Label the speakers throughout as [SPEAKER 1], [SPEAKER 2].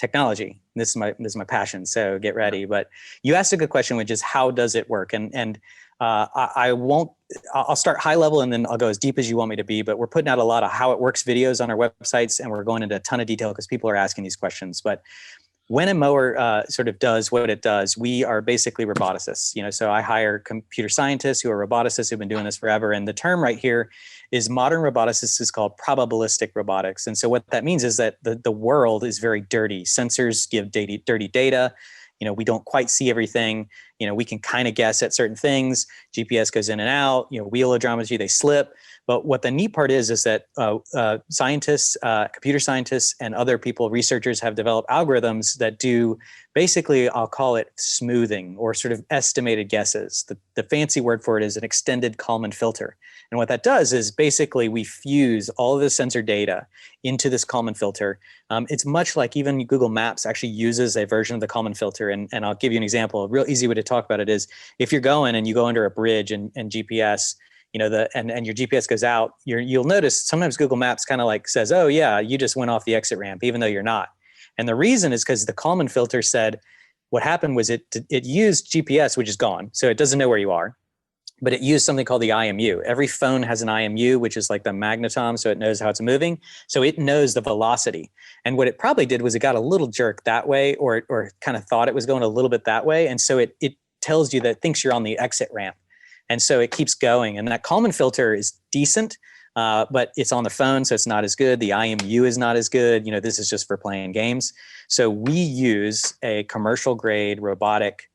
[SPEAKER 1] technology. This is my passion. So get ready. But you asked a good question, which is how does it work? I'll start high level and then I'll go as deep as you want me to be, but we're putting out a lot of how it works videos on our websites and we're going into a ton of detail because people are asking these questions. But when a mower sort of does what it does, we are basically roboticists. So I hire computer scientists who are roboticists who've been doing this forever. And the term right here is modern roboticists is called probabilistic robotics. And so what that means is that the world is very dirty. Sensors give dirty data. We don't quite see everything. We can kind of guess at certain things. GPS goes in and out. Wheel odrometry, they slip. But what the neat part is that scientists, computer scientists, and other people, researchers have developed algorithms that do basically, I'll call it smoothing or sort of estimated guesses. The fancy word for it is an extended Kalman filter. And what that does is basically we fuse all of the sensor data into this Kalman filter. It's much like even Google Maps actually uses a version of the Kalman filter. And I'll give you an example. A real easy way to talk about it is if you're going and you go under a bridge and GPS, and your GPS goes out, you'll notice sometimes Google Maps kind of like says, oh yeah, you just went off the exit ramp, even though you're not. And the reason is because the Kalman filter said what happened was it used GPS, which is gone. So it doesn't know where you are, but it used something called the IMU. Every phone has an IMU, which is like the magnetom. So it knows how it's moving. So it knows the velocity. And what it probably did was it got a little jerk that way or kind of thought it was going a little bit that way. And so it tells you that it thinks you're on the exit ramp. And so it keeps going. And that Kalman filter is decent, but it's on the phone, so it's not as good. The IMU is not as good. This is just for playing games. So we use a commercial grade robotic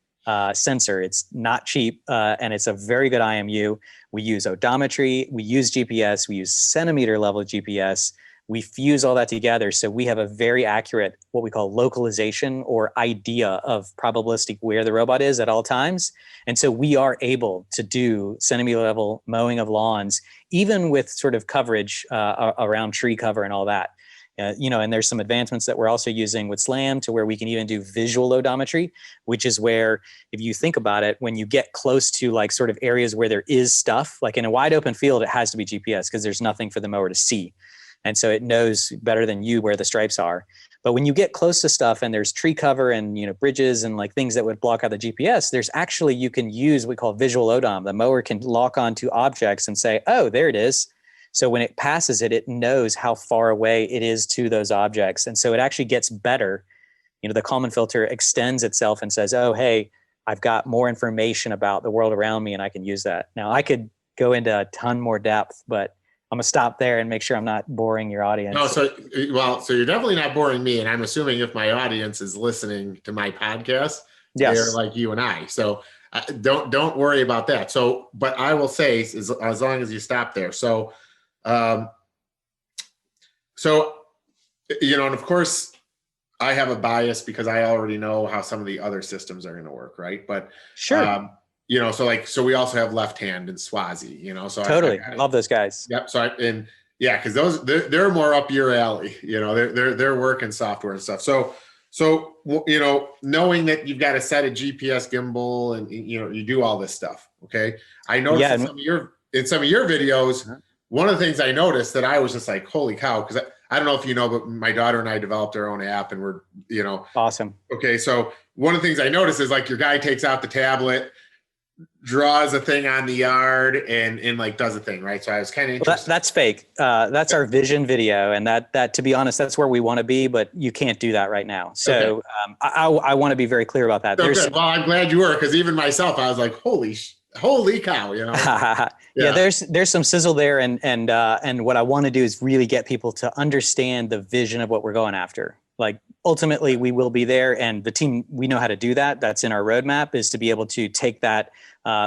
[SPEAKER 1] sensor. It's not cheap, and it's a very good IMU. We use odometry. We use GPS. We use centimeter level GPS. We fuse all that together. So we have a very accurate, what we call localization or idea of probabilistic where the robot is at all times. And so we are able to do centimeter level mowing of lawns, even with sort of coverage around tree cover and all that. And there's some advancements that we're also using with SLAM to where we can even do visual odometry, which is where, if you think about it, when you get close to like sort of areas where there is stuff, like in a wide open field, it has to be GPS because there's nothing for the mower to see. And so it knows better than you where the stripes are. But when you get close to stuff and there's tree cover and bridges and like things that would block out the GPS, there's actually, you can use what we call visual odom. The mower can lock onto objects and say, oh, there it is. So when it passes it, it knows how far away it is to those objects. And so it actually gets better. The Kalman filter extends itself and says, oh, hey, I've got more information about the world around me and I can use that. Now I could go into a ton more depth, but I'm gonna stop there and make sure I'm not boring your audience.
[SPEAKER 2] No, so you're definitely not boring me, and I'm assuming if my audience is listening to my podcast, yes, they're like you and I. So don't worry about that. So, but I will say, as long as you stop there. So, and of course, I have a bias because I already know how some of the other systems are going to work, right? But
[SPEAKER 1] sure.
[SPEAKER 2] So we also have Left Hand and Swazi, so
[SPEAKER 1] totally I love those guys.
[SPEAKER 2] Yep. So because those they're more up your alley, they're working software and stuff. So knowing that you've got a set of GPS gimbal and you do all this stuff. Okay. I noticed in some of your videos, one of the things I noticed that I was just like, holy cow, because I don't know if you know, but my daughter and I developed our own app and we're
[SPEAKER 1] awesome.
[SPEAKER 2] Okay. So one of the things I noticed is like your guy takes out the tablet, draws a thing on the yard and like does a thing, right? So I was kind of interested.
[SPEAKER 1] That's fake. That's our vision video, and that to be honest, that's where we want to be, but you can't do that right now. So okay. I want to be very clear about that.
[SPEAKER 2] Okay. Well, I'm glad you were, because even myself, I was like, holy cow,
[SPEAKER 1] Yeah, there's some sizzle there, and what I want to do is really get people to understand the vision of what we're going after. Like ultimately we will be there, and the team, we know how to do that. That's in our roadmap, is to be able to take that.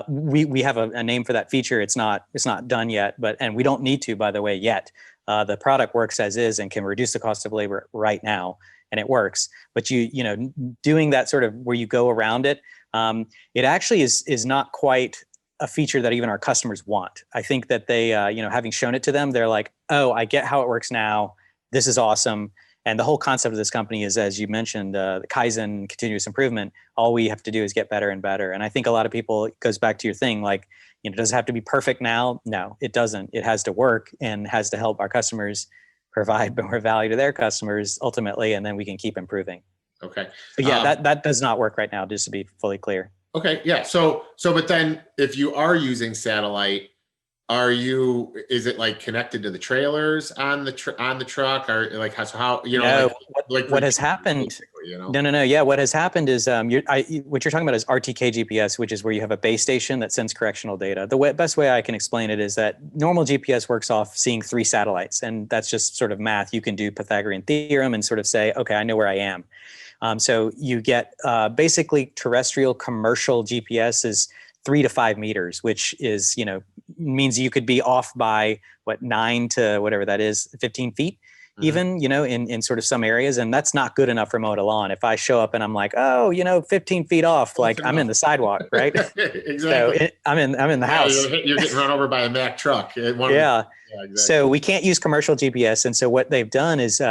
[SPEAKER 1] We have a name for that feature. It's not done yet, and we don't need to, by the way, yet. The product works as is and can reduce the cost of labor right now, and it works. But doing that sort of where you go around it, it actually is not quite a feature that even our customers want. I think that they, having shown it to them, they're like, oh, I get how it works now. This is awesome. And the whole concept of this company is, as you mentioned, the Kaizen, continuous improvement. All we have to do is get better and better. And I think a lot of people, it goes back to your thing, like, does it have to be perfect now? No, it doesn't. It has to work and has to help our customers provide more value to their customers ultimately, and then we can keep improving.
[SPEAKER 2] Okay.
[SPEAKER 1] But yeah, that does not work right now, just to be fully clear.
[SPEAKER 2] Okay. Yeah. So, but then if you are using satellite, is it like connected to the trailers on the truck, or like how, you know,
[SPEAKER 1] No,
[SPEAKER 2] like
[SPEAKER 1] what has happened?
[SPEAKER 2] You know?
[SPEAKER 1] No. Yeah, what has happened is what you're talking about is RTK GPS, which is where you have a base station that sends correctional data. The best way I can explain it is that normal GPS works off seeing 3 satellites, and that's just sort of math. You can do Pythagorean theorem and sort of say, okay, I know where I am. So you get basically terrestrial commercial GPS is 3 to 5 meters, which is, means you could be off by 9 to whatever that is, 15 feet, even, in sort of some areas. And that's not good enough for mow a lawn. If I show up and I'm like, 15 feet off, I'm in the sidewalk, right?
[SPEAKER 2] Exactly.
[SPEAKER 1] So I'm in the house.
[SPEAKER 2] You're getting run over by a Mack truck.
[SPEAKER 1] Yeah. Exactly. So we can't use commercial GPS. And so what they've done is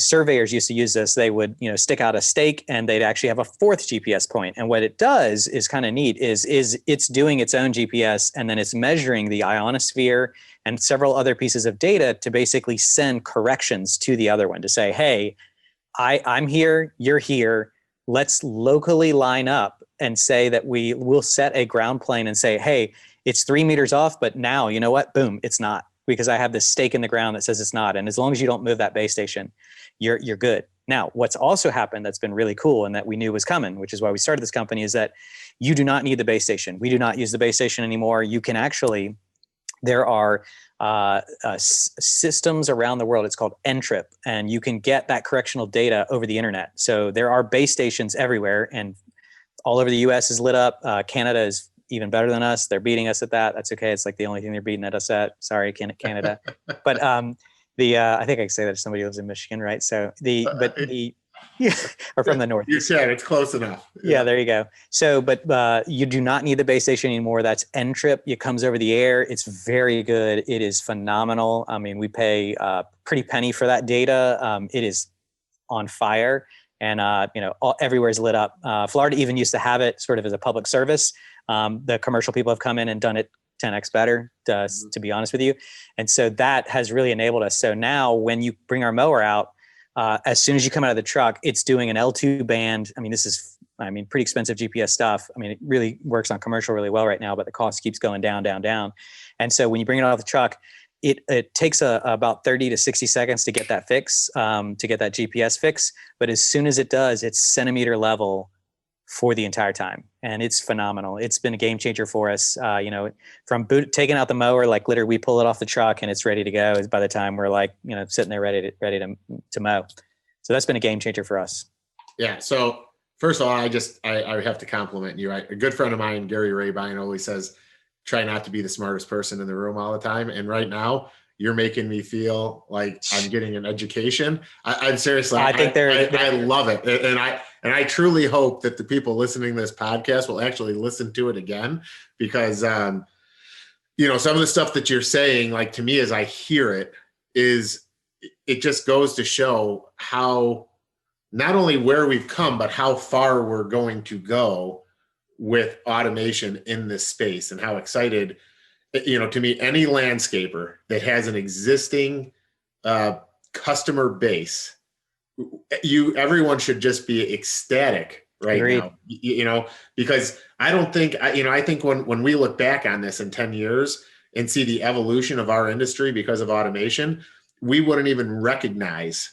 [SPEAKER 1] surveyors used to use this. They would, stick out a stake and they'd actually have a 4th GPS point. And what it does is kind of neat is it's doing its own GPS, and then it's measuring the ionosphere and several other pieces of data to basically send corrections to the other one to say, hey, I'm here, you're here. Let's locally line up and say that we will set a ground plane and say, hey, it's 3 meters off, but now, you know what? Boom, it's not, because I have this stake in the ground that says it's not. And as long as you don't move that base station, you're good. Now, what's also happened that's been really cool and that we knew was coming, which is why we started this company, is that you do not need the base station. We do not use the base station anymore. You can actually, there are systems around the world. It's called NTRIP, and you can get that correctional data over the internet. So there are base stations everywhere, and all over the US is lit up. Canada is even better than us. They're beating us at that. That's okay. It's like the only thing they're beating at us at. Sorry, Canada. But I think I can say that if somebody lives in Michigan, right? So or from the north.
[SPEAKER 2] You said it's close enough.
[SPEAKER 1] Yeah, there you go. So, but you do not need the base station anymore. That's NTRIP. It comes over the air. It's very good. It is phenomenal. I mean, we pay a pretty penny for that data. It is on fire, and everywhere is lit up. Florida even used to have it sort of as a public service. The commercial people have come in and done it 10x better, to be honest with you. And so that has really enabled us. So now when you bring our mower out, as soon as you come out of the truck, it's doing an L2 band. I mean, this is, pretty expensive GPS stuff. I mean, it really works on commercial really well right now, but the cost keeps going down, down, down. And so when you bring it out of the truck, it takes about 30 to 60 seconds to get that fix, to get that GPS fix. But as soon as it does, it's centimeter level for the entire time. And it's phenomenal. It's been a game changer for us. From taking out the mower, like literally we pull it off the truck and it's ready to go by the time we're sitting there ready to mow. So that's been a game changer for us.
[SPEAKER 2] Yeah. So first of all, I have to compliment you. A good friend of mine, Gary Rabine, always says, try not to be the smartest person in the room all the time. And right now you're making me feel like I'm getting an education. I'm seriously, I love it. And I truly hope that the people listening to this podcast will actually listen to it again, because, some of the stuff that you're saying, like to me, as I hear it, it just goes to show how, not only where we've come, but how far we're going to go with automation in this space, and how excited, to me, any landscaper that has an existing customer base, everyone should just be ecstatic right
[SPEAKER 1] Agreed.
[SPEAKER 2] now, because I don't think, I think when we look back on this in 10 years and see the evolution of our industry because of automation, we wouldn't even recognize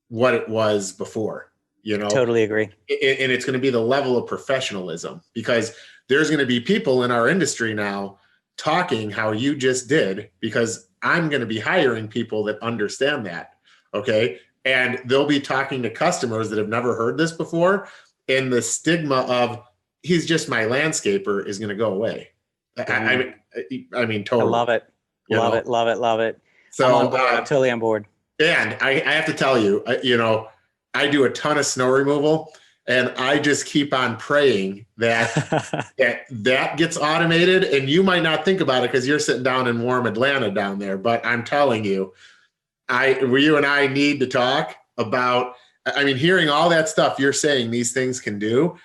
[SPEAKER 2] what it was before,
[SPEAKER 1] Totally agree.
[SPEAKER 2] And it's going to be the level of professionalism, because there's going to be people in our industry now talking how you just did, because I'm going to be hiring people that understand that. Okay. And they'll be talking to customers that have never heard this before. And the stigma of he's just my landscaper is going to go away. I mean, totally.
[SPEAKER 1] I love it. Love it.
[SPEAKER 2] So
[SPEAKER 1] I'm on board. I'm totally on board.
[SPEAKER 2] And I have to tell you, I do a ton of snow removal, and I just keep on praying that that gets automated. And you might not think about it because you're sitting down in warm Atlanta down there, but I'm telling you, you and I need to talk about, hearing all that stuff you're saying these things can do.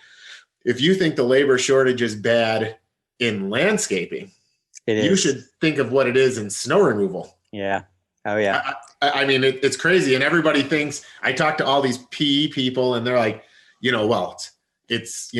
[SPEAKER 2] If you think the labor shortage is bad in landscaping, you should think of what it is in snow removal.
[SPEAKER 1] Yeah, Oh yeah.
[SPEAKER 2] I mean, it's crazy. And everybody thinks, I talk to all these PE people and they're like, well, it's,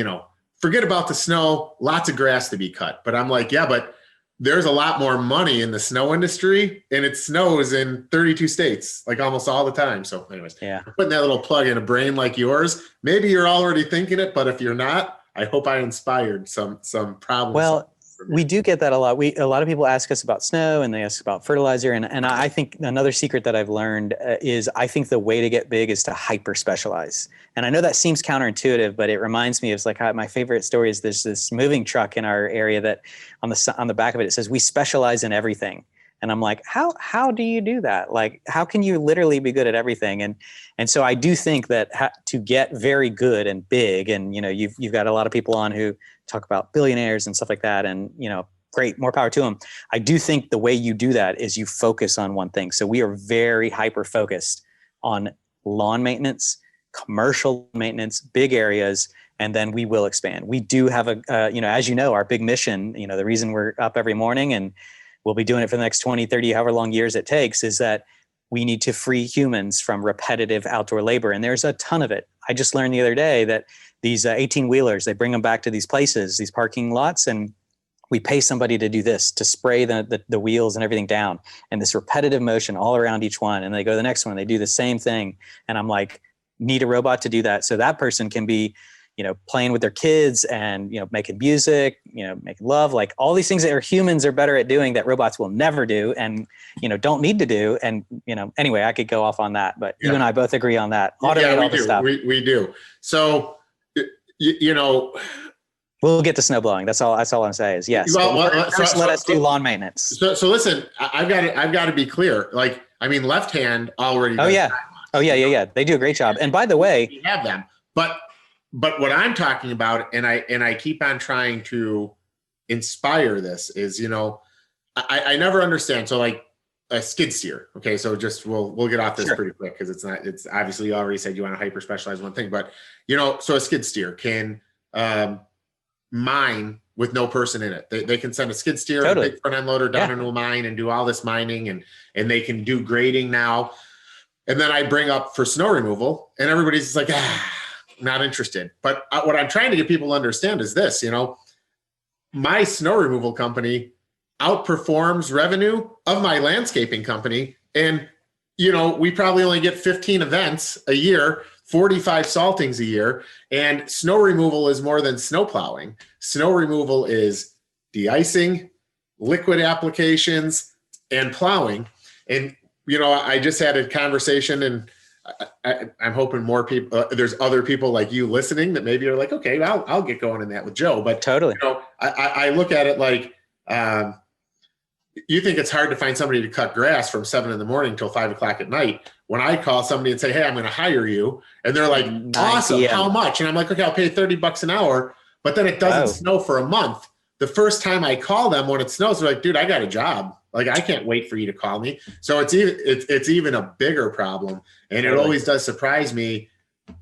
[SPEAKER 2] forget about the snow, lots of grass to be cut. But I'm like, yeah, but there's a lot more money in the snow industry, and it snows in 32 states, like almost all the time. So anyways,
[SPEAKER 1] Yeah.
[SPEAKER 2] Putting that little plug in a brain like yours, maybe you're already thinking it, but if you're not, I hope I inspired some problems.
[SPEAKER 1] Well, we do get that a lot. A lot of people ask us about snow and they ask about fertilizer. And I think another secret that I've learned is I think the way to get big is to hyper specialize. And I know that seems counterintuitive, but it reminds me of like my favorite story is there's this moving truck in our area that on the back of it, it says, we specialize in everything. And I'm like, how do you do that? Like, how can you literally be good at everything? And so I do think that to get very good and big, and you've got a lot of people on who talk about billionaires and stuff like that, and great, more power to them. I do think the way you do that is you focus on one thing. So we are very hyper focused on lawn maintenance, commercial maintenance, big areas, and then we will expand. We do have as our big mission, the reason we're up every morning and we'll be doing it for the next 20, 30, however long years it takes, is that we need to free humans from repetitive outdoor labor. And there's a ton of it. I just learned the other day that these 18-wheelers, they bring them back to these places, these parking lots, and we pay somebody to do this, to spray the wheels and everything down, and this repetitive motion all around each one. And they go to the next one, they do the same thing. And I'm like, need a robot to do that. So that person can be playing with their kids and, making music, making love, like all these things that humans are better at doing that robots will never do and, don't need to do. And, anyway, I could go off on that, but you and I both agree on that. Automate all the stuff.
[SPEAKER 2] We do. So,
[SPEAKER 1] we'll get to snow blowing. That's all I'm saying is yes. First, let us do lawn maintenance.
[SPEAKER 2] So listen, I've got to be clear. Like, I mean, Left Hand already.
[SPEAKER 1] Oh yeah. They do a great job. And by the way,
[SPEAKER 2] we have them, but what I'm talking about, and I keep on trying to inspire this is, I never understand. So like a skid steer. Okay. So just, we'll get off this pretty quick because it's obviously you already said you want to hyper specialize one thing, but so a skid steer can mine with no person in it. They can send a skid steer and a big front end loader down into a mine and do all this mining and they can do grading now. And then I bring up for snow removal and everybody's like, not interested. But what I'm trying to get people to understand is this, my snow removal company outperforms revenue of my landscaping company. And, we probably only get 15 events a year, 45 saltings a year. And snow removal is more than snow plowing. Snow removal is de-icing, liquid applications, and plowing. And, I just had a conversation and I'm hoping more people, there's other people like you listening that maybe are like, okay, I'll get going in that with Joe. But
[SPEAKER 1] totally,
[SPEAKER 2] I look at it like, you think it's hard to find somebody to cut grass from 7 a.m. till 5 o'clock at night. When I call somebody and say, hey, I'm going to hire you. And they're like, awesome. How much? And I'm like, okay, I'll pay $30 an hour, but then it doesn't snow for a month. The first time I call them when it snows, they're like, dude, I got a job. Like, I can't wait for you to call me. So it's even a bigger problem. And it always does surprise me,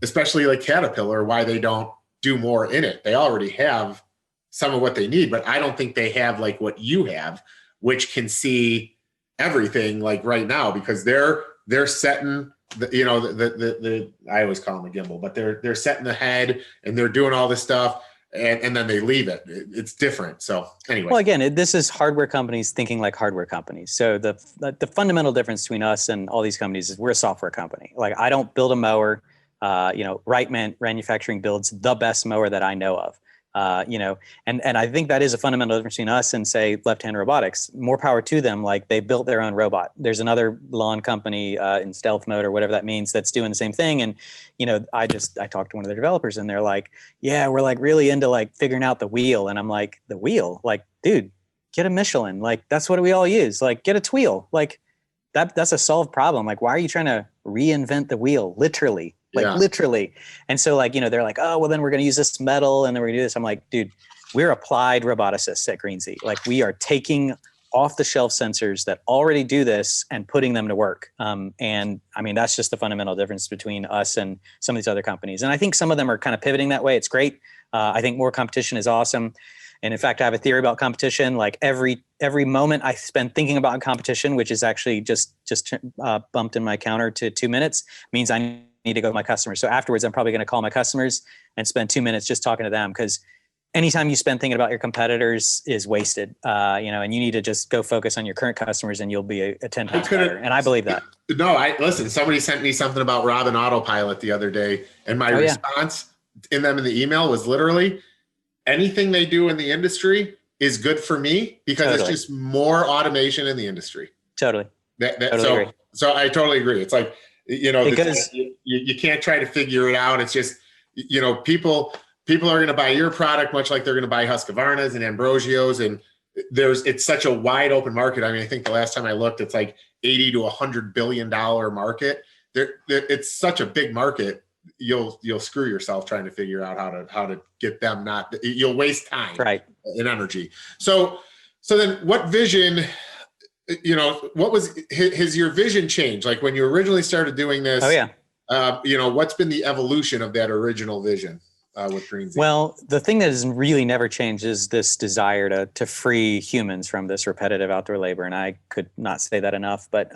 [SPEAKER 2] especially like Caterpillar, why they don't do more in it. They already have some of what they need, but I don't think they have like what you have, which can see everything like right now, because they're setting the I always call them a gimbal, but they're setting the head and they're doing all this stuff. And then they leave it. It's different. So anyway.
[SPEAKER 1] Well, again, this is hardware companies thinking like hardware companies. So the fundamental difference between us and all these companies is we're a software company. Like, I don't build a mower. Reitman Manufacturing builds the best mower that I know of. And I think that is a fundamental difference between us and, say, Left Hand Robotics. More power to them. Like, they built their own robot. There's another lawn company in stealth mode or whatever that means that's doing the same thing. And, I talked to one of their developers and they're like, yeah, we're like really into like figuring out the wheel. And I'm like, the wheel? Like, dude, get a Michelin. Like, that's what we all use. Like, get a Tweel. Like, that's a solved problem. Like, why are you trying to reinvent the wheel? Literally. Literally. And so they're like, oh, well, then we're going to use this metal and then we're going to do this. I'm like, dude, we're applied roboticists at Greensea. Like, we are taking off the shelf sensors that already do this and putting them to work. And I mean, that's just the fundamental difference between us and some of these other companies. And I think some of them are kind of pivoting that way. It's great. I think more competition is awesome. And in fact, I have a theory about competition. Like every moment I spend thinking about competition, which is actually just bumped in my counter to 2 minutes, means I need to go to my customers. So afterwards, I'm probably going to call my customers and spend 2 minutes just talking to them, because anytime you spend thinking about your competitors is wasted, and you need to just go focus on your current customers, and you'll be a 10 times better. And I believe that.
[SPEAKER 2] No, listen, somebody sent me something about Robin Autopilot the other day, and my response in the email was literally, anything they do in the industry is good for me, because it's just more automation in the industry.
[SPEAKER 1] Totally.
[SPEAKER 2] So I totally agree. It's like, you can't try to figure it out. It's just, people are going to buy your product much like they're going to buy Husqvarna's and Ambrosio's, and it's such a wide open market. I mean, I think the last time I looked, it's like $80 to $100 billion market. It's such a big market. You'll screw yourself trying to figure out how to get them you'll waste time and energy. So then what vision, has your vision changed? Like when you originally started doing this, what's been the evolution of that original vision with Green Z?
[SPEAKER 1] Well, the thing that has really never changed is this desire to free humans from this repetitive outdoor labor. And I could not say that enough, but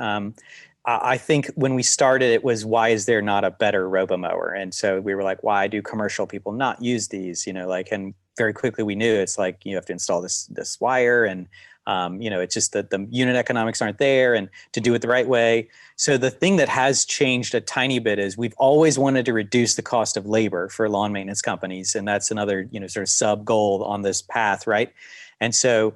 [SPEAKER 1] I think when we started, it was, why is there not a better robomower? And so we were like, why do commercial people not use these? And very quickly we knew it's like, you have to install this wire, and it's just that the unit economics aren't there, and to do it the right way. So the thing that has changed a tiny bit is we've always wanted to reduce the cost of labor for lawn maintenance companies. And that's another, sort of sub goal on this path. Right. And so,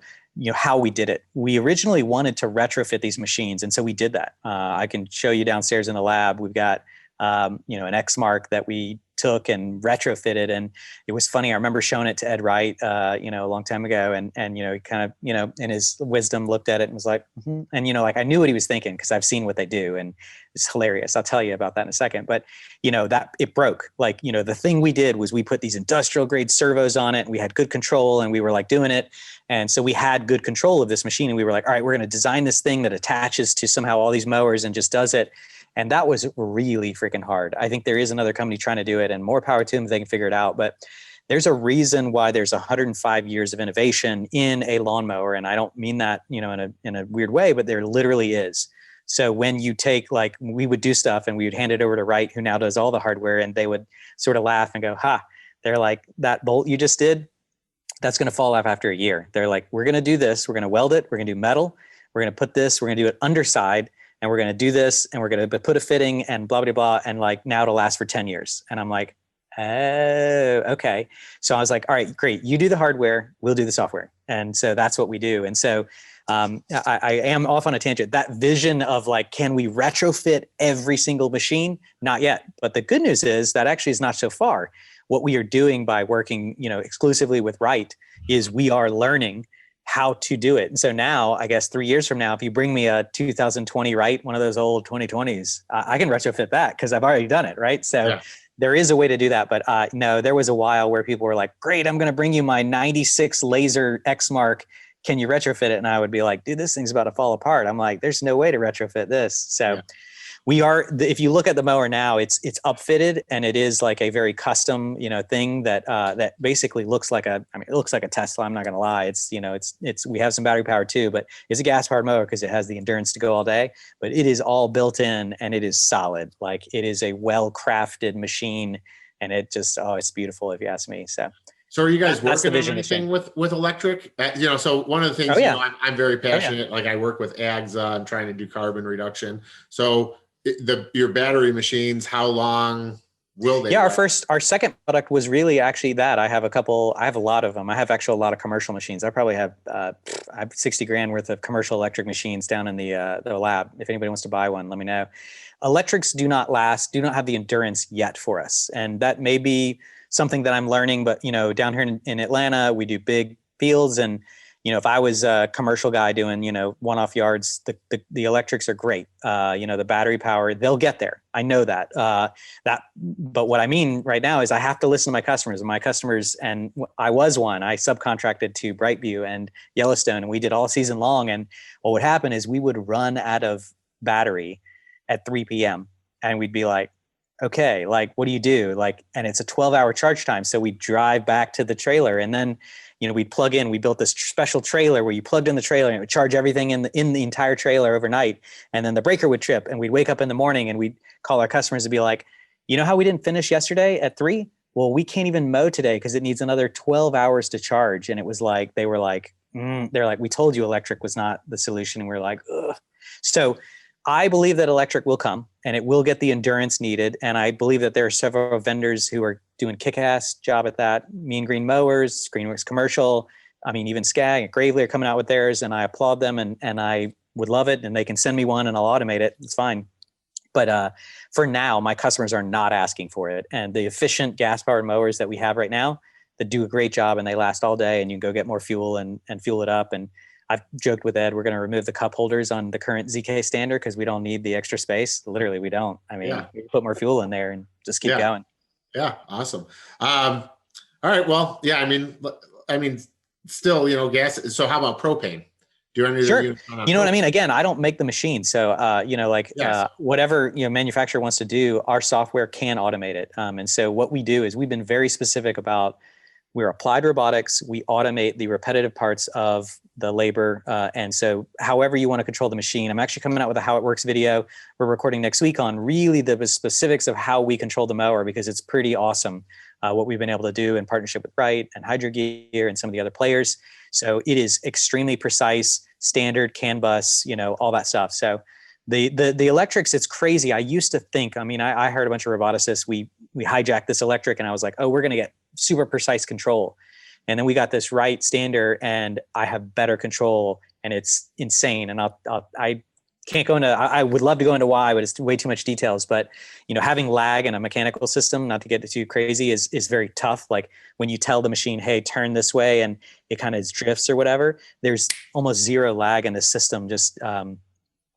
[SPEAKER 1] how we did it. We originally wanted to retrofit these machines. And so we did that. I can show you downstairs in the lab. We've got, an Exmark that we took and retrofitted. And it was funny. I remember showing it to Ed Wright, a long time ago. And he kind of, in his wisdom looked at it and was like, mm-hmm. And, I knew what he was thinking, because I've seen what they do, and it's hilarious. I'll tell you about that in a second. But, that it broke. Like, the thing we did was we put these industrial grade servos on it, and we had good control, and we were like doing it. And so we had good control of this machine, and we were like, all right, we're going to design this thing that attaches to somehow all these mowers and just does it. And that was really freaking hard. I think there is another company trying to do it, and more power to them if they can figure it out. But there's a reason why there's 105 years of innovation in a lawnmower. And I don't mean that, in a weird way, but there literally is. So when you take, like, we would do stuff and we would hand it over to Wright, who now does all the hardware, and they would sort of laugh and go, they're like, that bolt you just did, that's going to fall off after a year. They're like, we're going to do this. We're going to weld it. We're going to do metal. We're going to put this, we're going to do it underside, and we're going to do this, and we're going to put a fitting and blah, blah, blah. And like, now it'll last for 10 years. And I'm like, oh, okay. So I was like, all right, great. You do the hardware, we'll do the software. And so that's what we do. And so I am off on a tangent. That vision of like, can we retrofit every single machine? Not yet. But the good news is that actually is not so far. What we are doing by working, exclusively with Wright is we are learning how to do it. And so now, I guess 3 years from now, if you bring me a 2020 Wright, one of those old 2020s, I can retrofit that because I've already done it, right? So there is a way to do that. But no, there was a while where people were like, great, I'm going to bring you my 96 laser Exmark. Can you retrofit it? And I would be like, dude, this thing's about to fall apart. I'm like, there's no way to retrofit this. So we are, if you look at the mower now, it's upfitted, and it is like a very custom, thing that basically looks like it looks like a Tesla. I'm not going to lie. It's, we have some battery power too, but it's a gas powered mower because it has the endurance to go all day, but it is all built in, and it is solid. Like, it is a well-crafted machine, and it just, it's beautiful if you ask me. So
[SPEAKER 2] are you guys working on anything with electric? So one of the things, I'm very passionate. Like, I work with ags on trying to do carbon reduction. So your battery machines, how long will they?
[SPEAKER 1] Yeah, our second product was really actually that. I have a lot of them. I have actually a lot of commercial machines. I probably have I have 60 grand worth of commercial electric machines down in the lab. If anybody wants to buy one, let me know. Electrics do not have the endurance yet for us. And that may be something that I'm learning, but down here in Atlanta, we do big fields, and if I was a commercial guy doing, one-off yards, the electrics are great. The battery power, they'll get there. I know that. But what I mean right now is I have to listen to my customers. And I was one. I subcontracted to Brightview and Yellowstone, and we did all season long. And what would happen is we would run out of battery at 3 p.m. and we'd be like, okay, like, what do you do? Like, and it's a 12-hour charge time. So we drive back to the trailer, and then, we plug in, we built this special trailer where you plugged in the trailer and it would charge everything in the entire trailer overnight. And then the breaker would trip, and we'd wake up in the morning and we'd call our customers and be like, you know how we didn't finish yesterday at 3? Well, we can't even mow today because it needs another 12 hours to charge. And it was like, they're like, we told you electric was not the solution. And we're like, ugh. So I believe that electric will come and it will get the endurance needed. And I believe that there are several vendors who are doing kick-ass job at that. Mean Green Mowers, Greenworks Commercial, even Skag and Gravely are coming out with theirs, and I applaud them, and I would love it. And they can send me one and I'll automate it. It's fine. But for now, my customers are not asking for it. And the efficient gas-powered mowers that we have right now that do a great job and they last all day, and you can go get more fuel and fuel it up. And I've joked with Ed, we're going to remove the cup holders on the current ZK standard because we don't need the extra space. Literally, we don't. We put more fuel in there and just keep going.
[SPEAKER 2] Yeah, awesome. All right. Well, yeah. Still, gas. So how about propane? Do you
[SPEAKER 1] Sure. You know what I mean? Again, I don't make the machine. So, whatever, manufacturer wants to do, our software can automate it. And so what we do is we've been very specific about, we're applied robotics. We automate the repetitive parts of the labor. And so however you want to control the machine, I'm actually coming out with a How It Works video we're recording next week on really the specifics of how we control the mower, because it's pretty awesome what we've been able to do in partnership with Wright and Hydro Gear and some of the other players. So it is extremely precise, standard, CAN bus, all that stuff. So the electrics, it's crazy. I used to think, I hired a bunch of roboticists. We hijacked this electric and I was like, oh, we're going to get super precise control. And then we got this Wright standard and I have better control and it's insane. And I can't go into, I would love to go into why, but it's way too much details. But, having lag in a mechanical system, not to get too crazy, is very tough. Like when you tell the machine, hey, turn this way, and it kind of drifts or whatever, there's almost zero lag in the system, just,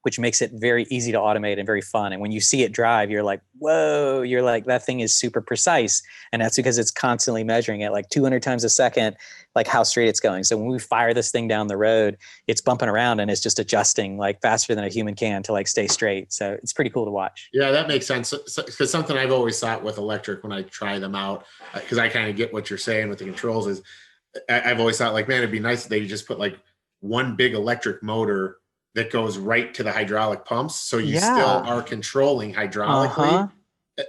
[SPEAKER 1] which makes it very easy to automate and very fun. And when you see it drive, you're like, whoa, you're like, that thing is super precise. And that's because it's constantly measuring it like 200 times a second, like how straight it's going. So when we fire this thing down the road, it's bumping around and it's just adjusting like faster than a human can to like stay straight. So it's pretty cool to watch.
[SPEAKER 2] Yeah, that makes sense. Because something I've always thought with electric when I try them out, because I kind of get what you're saying with the controls, is I've always thought like, man, it'd be nice if they just put like one big electric motor that goes right to the hydraulic pumps. So you still are controlling hydraulically.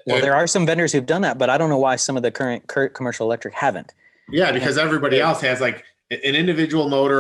[SPEAKER 1] Well, there are some vendors who've done that, but I don't know why some of the current commercial electric haven't.
[SPEAKER 2] Yeah, because everybody else has like an individual motor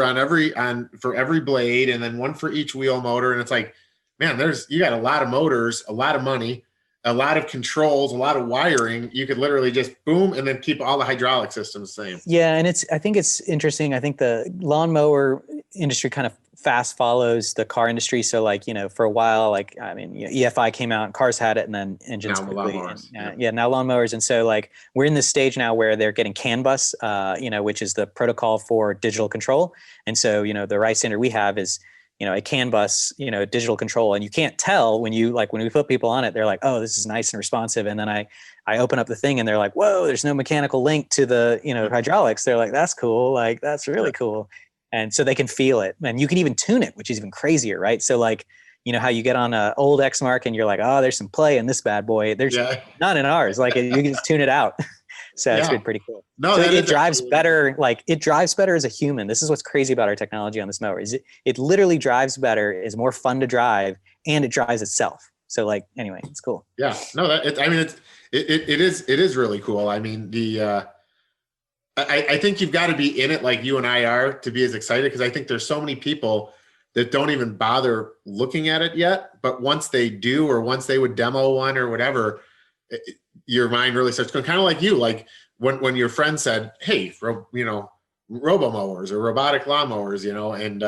[SPEAKER 2] for every blade, and then one for each wheel motor. And it's like, man, you got a lot of motors, a lot of money, a lot of controls, a lot of wiring. You could literally just boom and then keep all the hydraulic systems the same.
[SPEAKER 1] Yeah, and I think it's interesting. I think the lawnmower industry kind of fast follows the car industry. So like, for a while, EFI came out and cars had it, and then engines
[SPEAKER 2] now
[SPEAKER 1] quickly.
[SPEAKER 2] lawnmowers.
[SPEAKER 1] Now lawnmowers. And so like we're in this stage now where they're getting CAN bus, which is the protocol for digital control. And so, the Wright standard we have is, a CAN bus, digital control. And you can't tell when we put people on it, they're like, oh, this is nice and responsive. And then I open up the thing and they're like, whoa, there's no mechanical link to the, hydraulics. They're like, that's cool. Like, that's really cool. And so they can feel it, and you can even tune it, which is even crazier, right? So like, how you get on an old Exmark and you're like, oh, there's some play in this bad boy. There's not in ours. Like you can just tune it out. So it's been pretty cool.
[SPEAKER 2] No,
[SPEAKER 1] so it drives better. Like it drives better as a human. This is what's crazy about our technology on this mower is it literally drives better, is more fun to drive, and it drives itself. So like, anyway, it's cool.
[SPEAKER 2] Yeah, no, it is really cool. I think you've got to be in it like you and I are to be as excited, because I think there's so many people that don't even bother looking at it yet. But once they do, or once they would demo one or whatever, your mind really starts going, kind of like you, like when your friend said, hey, robo mowers or robotic lawnmowers, and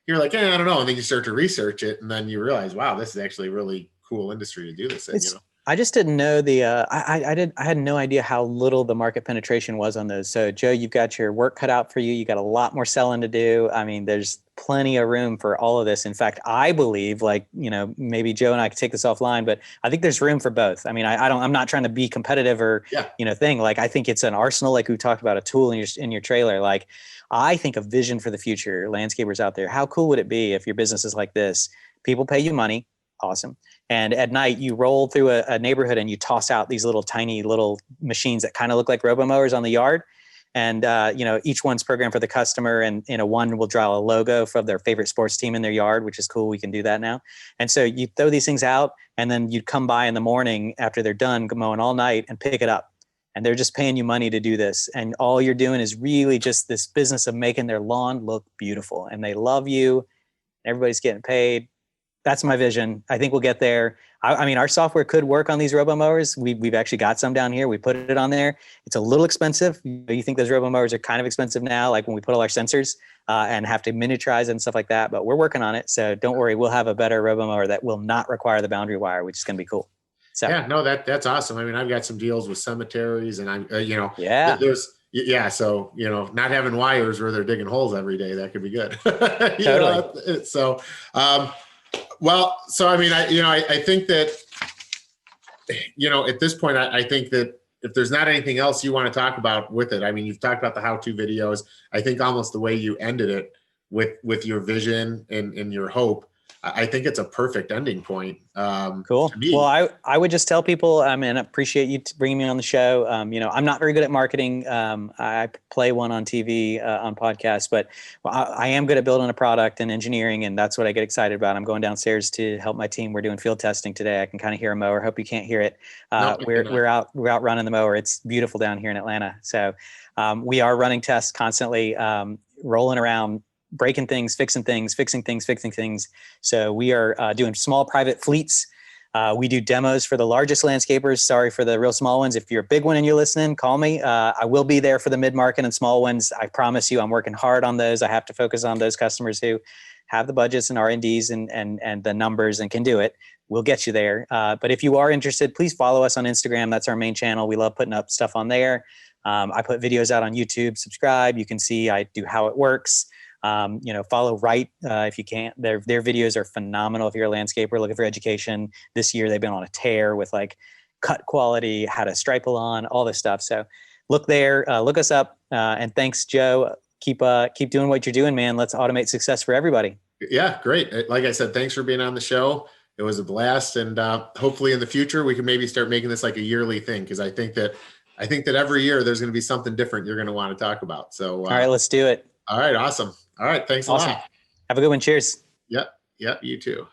[SPEAKER 2] you're like, I don't know. And then you start to research it, and then you realize, wow, this is actually a really cool industry to do this in,
[SPEAKER 1] I just didn't know I had no idea how little the market penetration was on those. So Joe, you've got your work cut out for you. You got a lot more selling to do. There's plenty of room for all of this. In fact, I believe maybe Joe and I could take this offline, but I think there's room for both. I'm not trying to be competitive or, thing. Like, I think it's an arsenal, like we talked about, a tool in your trailer. Like, I think a vision for the future, landscapers out there, how cool would it be if your business is like this? People pay you money. Awesome. And at night, you roll through a neighborhood and you toss out these little tiny little machines that kind of look like robo-mowers on the yard. And, each one's programmed for the customer, and, one will draw a logo from their favorite sports team in their yard, which is cool. We can do that now. And so you throw these things out, and then you'd come by in the morning after they're done mowing all night and pick it up. And they're just paying you money to do this. And all you're doing is really just this business of making their lawn look beautiful. And they love you. Everybody's getting paid. That's my vision. I think we'll get there. I mean, our software could work on these robo-mowers. We've actually got some down here. We put it on there. It's a little expensive. You think those robo-mowers are kind of expensive now, like when we put all our sensors and have to miniaturize and stuff like that. But we're working on it. So don't worry. We'll have a better robo-mower that will not require the boundary wire, which is going to be cool. So,
[SPEAKER 2] yeah, no, that's awesome. I mean, I've got some deals with cemeteries, and I'm, so, not having wires where they're digging holes every day, that could be good.
[SPEAKER 1] Totally.
[SPEAKER 2] So, I mean, I think that, at this point, I think that if there's not anything else you want to talk about with it, I mean, you've talked about the how-to videos. I think almost the way you ended it with your vision and your hope, I think it's a perfect ending point.
[SPEAKER 1] Cool. Well, I would just tell people, and I appreciate you bringing me on the show. I'm not very good at marketing. I play one on TV, on podcasts, but I am good at building a product and engineering, and that's what I get excited about. I'm going downstairs to help my team. We're doing field testing today. I can kind of hear a mower. Hope you can't hear it. We're out running the mower. It's beautiful down here in Atlanta. So we are running tests constantly, rolling around, breaking things, fixing things. So we are doing small private fleets. We do demos for the largest landscapers. Sorry for the real small ones. If you're a big one and you're listening, call me. I will be there for the mid-market and small ones. I promise you, I'm working hard on those. I have to focus on those customers who have the budgets and R&Ds and the numbers and can do it. We'll get you there. But if you are interested, please follow us on Instagram. That's our main channel. We love putting up stuff on there. I put videos out on YouTube. Subscribe. You can see I do how it works. Follow Right if you can't. Their videos are phenomenal. If you're a landscaper looking for education, this year they've been on a tear with like cut quality, how to stripe a lawn, all this stuff. So look there, look us up, and thanks, Joe. Keep doing what you're doing, man. Let's automate success for everybody.
[SPEAKER 2] Yeah, great. Like I said, thanks for being on the show. It was a blast, and hopefully in the future we can maybe start making this like a yearly thing, because I think that every year there's going to be something different you're going to want to talk about. So
[SPEAKER 1] all right, let's do it.
[SPEAKER 2] All right, awesome. All right, thanks a lot.
[SPEAKER 1] Have a good one. Cheers.
[SPEAKER 2] Yep, you too.